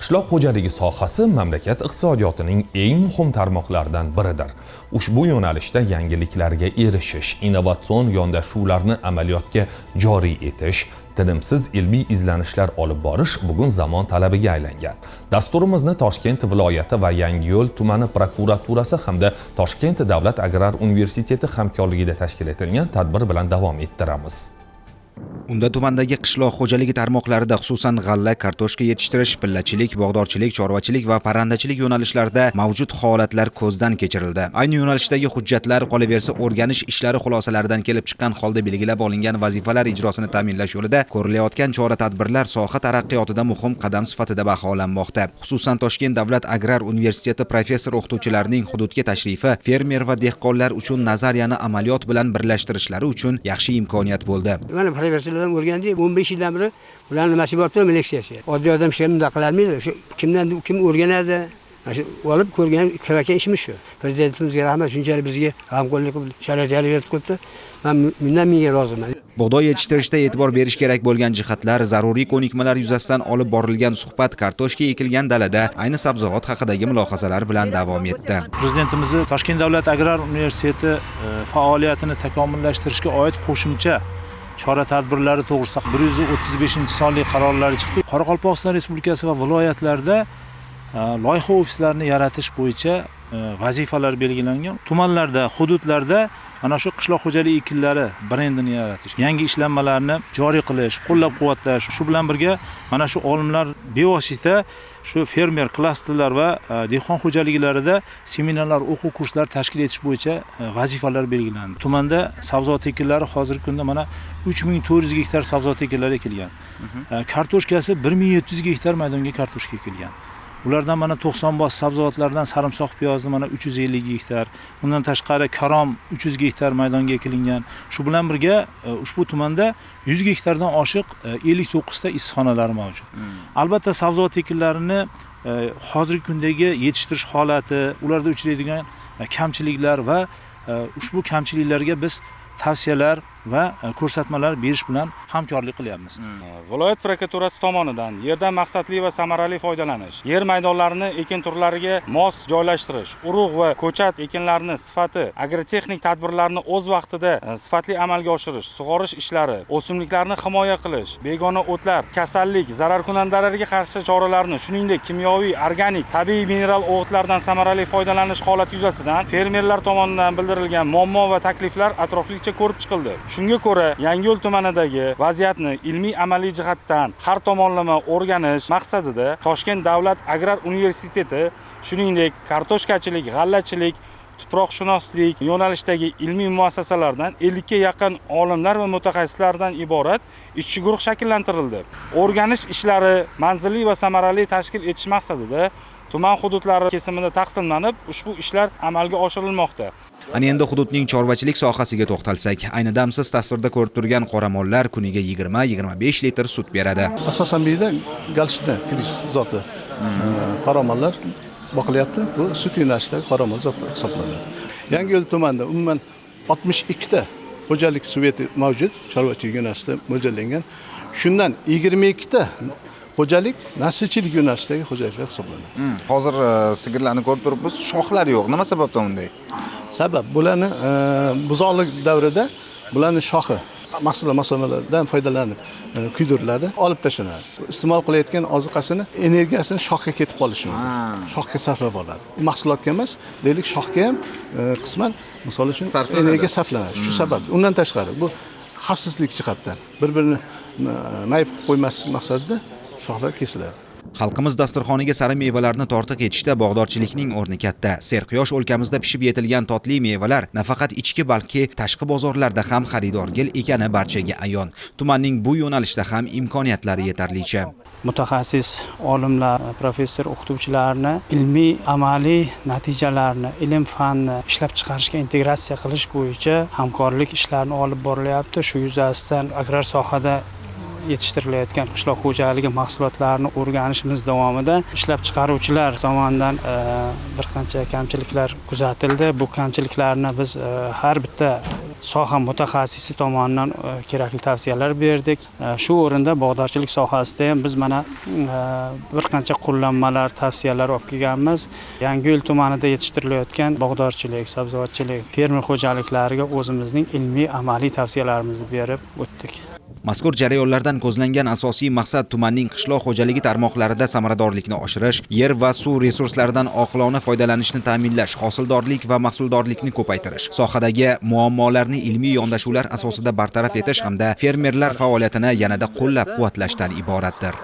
Qishloq xo'jaligi sohasi mamlakat iqtisodiyotining eng muhim tarmoqlaridan biridir. Ushbu yo'nalishda yangiliklarga erishish, innovatsion yondashuvlarni amaliyotga joriy etish, tinimsiz ilmiy izlanishlar olib borish bugun zamon talabiga aylangan. Dasturimizni Toshkent viloyati va Yangiyo'l tumani prokuraturasi hamda Toshkent davlat agrar universiteti hamkorligida tashkil etilgan tadbir bilan davom ettiramiz. Unda tumandagi qishloq xo'jaligi tarmoqlarida xususan g'alla, kartoshka yetishtirish, pillachilik, bog'dorchilik, chorvachilik va parrandachilik yo'nalishlarida mavjud holatlar ko'zdan kechirildi. Ayni yo'nalishdagi hujjatlar qolaversa o'rganish ishlari xulosalaridan kelib chiqqan holda belgilab olingan vazifalar ijrosini ta'minlash yo'lida ko'rilayotgan chora-tadbirlar soha taraqqiyotida muhim qadam sifatida baholanmoqda. Xususan Toshkent davlat agrar universiteti professor o'qituvchilarining hududga tashrifi fermer va dehqonlar uchun nazariyani amaliyot bilan birlashtirishlari uchun yaxshi imkoniyat bo'ldi. Professorlardan o'rgandik, 15 yildan beri ularning nimasi bor turib leksiyasi. Oddiy odam hech kim qilolmaydi. Shu kim o'rganadi? Shu olib ko'rgan kirayotgan ishimiz shu. Prezidentimizga rahmat, shunchalik bizga g'amxo'rlik qilib, sharoitlar berib qo'yibdi. Men bundan menga roziman. Bug'doy yetishtirishda e'tibor berish kerak bo'lgan jihatlar, zaruriy ko'nikmalar yuzasidan olib borilgan suhbat kartoshka ekilgan dalada ayni sabzavot haqidagi mulohazalar bilan davom etdi. Prezidentimiz Toshkent davlat agrar universiteti faoliyatini takomillashtirishga oid qo'shimcha chora-tadbirlari to'g'risida 135-sonli qarorlari chiqdi. Qoraqalpog'iston Respublikasi va viloyatlarda loyiha ofislarini yaratish bo'yicha vazifalar belgilangan. Tumanlarda, hududlarda mana shu qishloq xo'jaligi ekinlari brendini yaratish, yangi ishlanmalarni joriy qilish, qo'llab-quvvatlash, shu bilan birga mana shu olimlar bevosita shu fermer klasterlar va dehqon xo'jaliklarida seminarlar, o'quv kurslari tashkil etish bo'yicha vazifalar belgilandi. Tumanda sabzavot ekinlari hozirgi kunda mana 3400 gektar sabzavot ekinlari ekilgan. Kartoshkasi 1700 gektar maydonga kartoshka ekilgan. Ulardan mana 90 boz sabzavotlardan sarimsoq piyozni mana 350 gektar, undan tashqari karom 300 gektar maydonga ekilingan. Shu bilan birga ushbu tumanda 100 gektardan oshiq 59 ta issiqxonalar mavjud. Albatta sabzavot ekinlarini hozirgi kundagi yetishtirish holati, ularda uchraydigan kamchiliklar va ushbu kamchiliklarga biz tavsiyalar va ko'rsatmalar berish bilan hamkorlik qilyapmiz. Viloyat prokuraturasi tomonidan yerdan maqsadli va samarali foydalanish, yer maydonlarini ekin turlariga mos joylashtirish, urug' va ko'chat ekinlarini sifati, agrotexnik tadbirlarni o'z vaqtida sifatli amalga oshirish, sug'orish ishlari, o'simliklarni himoya qilish, begona o'tlar, kasallik, zararkunandalarga qarshi choralarni, shuningdek kimyoviy, organik, tabiiy mineral o'g'itlardan samarali foydalanish holati yuzasidan fermerlar tomonidan bildirilgan muammo va takliflar atroflicha ko'rib chiqildi. Shunga ko'ra, Yangiyo'l tumanidagi vaziyatni ilmiy amaliy jihatdan har tomonlama o'rganish maqsadida Toshkent davlat agrar universiteti, shuningdek kartoshkachilik, g'allachilik, tuproqshunoslik yo'nalishdagi ilmiy muassasalardan 50 ga yaqin olimlar va mutaxassislardan iborat ishchi guruh shakllantirildi. O'rganish ishlari manzilli va samarali tashkil etish maqsadida tuman hududlari kesimida taqsimlanib, ushbu ishlar amalga oshirilmoqda. Ana endi hududning chorvachilik sohasiga to'xtalsak, ayni damsiz tasvirda ko'rib turgan qoramollar kuniga 20-25 litr sut beradi. Asosan bu yerda galshda filiz zoti qoramollar boqilyapti. Bu sut yo'nalishidagi qoramol zoti hisoblanadi. Yangiyo'l tumanida umuman 62 ta xo'jalik subyekti mavjud, chorvachilik yo'nalishida mo'ljallangan. Shundan 22 ta xo'jalik naslchilik yo'nalishidagi xo'jaliklar hisoblanadi. Hozir sigirlarni ko'rib turibmiz, shoxlari yo'q. Nima sababdan unday? Sabab bularni buzoqlik davrida bularni shoxi mahsulotlardan foydalanib kuydiriladi, olib tashlanadi. Iste'mol qilayotgan oziqasini, energiyasini shoxga ketib qolishi mumkin. Shoxga sarflab oladi. Mahsulotga emas, deylik shoxga ham qisman misol uchun energiya sarflanadi. Shu sabab. Undan tashqari bu xavfsizlik jihatdan bir-birini mayib qo'ymaslik maqsadida shoxlar kesiladi. Xalqimiz dasturxoniga sari mevalarni tortiq etishda bog'dorchilikning o'rni katta. Serquyosh o'lkamizda pishib yetilgan totli mevalar nafaqat ichki, balki tashqi bozorlarda ham xaridorgir ekani barchaga ayon. Tumanning bu yo'nalishda ham imkoniyatlari yetarlicha. Mutaxassis olimlar, professor o'qituvchilarni ilmiy, amaliy natijalarni, ilm-fanni ishlab chiqarishga integratsiya qilish bo'yicha hamkorlik ishlarini olib borilyapti. Shu yuzasidan agrar sohada yetishtirilayotgan qishloq xo'jaligi mahsulotlarini o'rganishimiz davomida ishlab chiqaruvchilar tomonidan bir qancha kamchiliklar kuzatildi. Bu kamchiliklarni biz har bitta soha mutaxassisi tomonidan kerakli tavsiyalar berdik. Shu o'rinda bog'dorchilik sohasida ham biz mana bir qancha qo'llanmalar, tavsiyalar olib kelganmiz. Yangiyo'l tumanida yetishtirilayotgan bog'dorchilik, sabzavotchilik, fermer xo'jaliklariga o'zimizning ilmiy amaliy tavsiyalarimizni berib o'tdik. Mazkur jarayonlardan ko'zlangan asosiy maqsad tumanning qishloq xo'jaligi tarmoqlarida samaradorlikni oshirish, yer va suv resurslaridan oqilona foydalanishni ta'minlash, hosildorlik va mahsuldorlikni ko'paytirish, sohadagi muammolarni ilmiy yondashuvlar asosida bartaraf etish hamda fermerlar faoliyatini yanada qo'llab-quvvatlashdan iboratdir.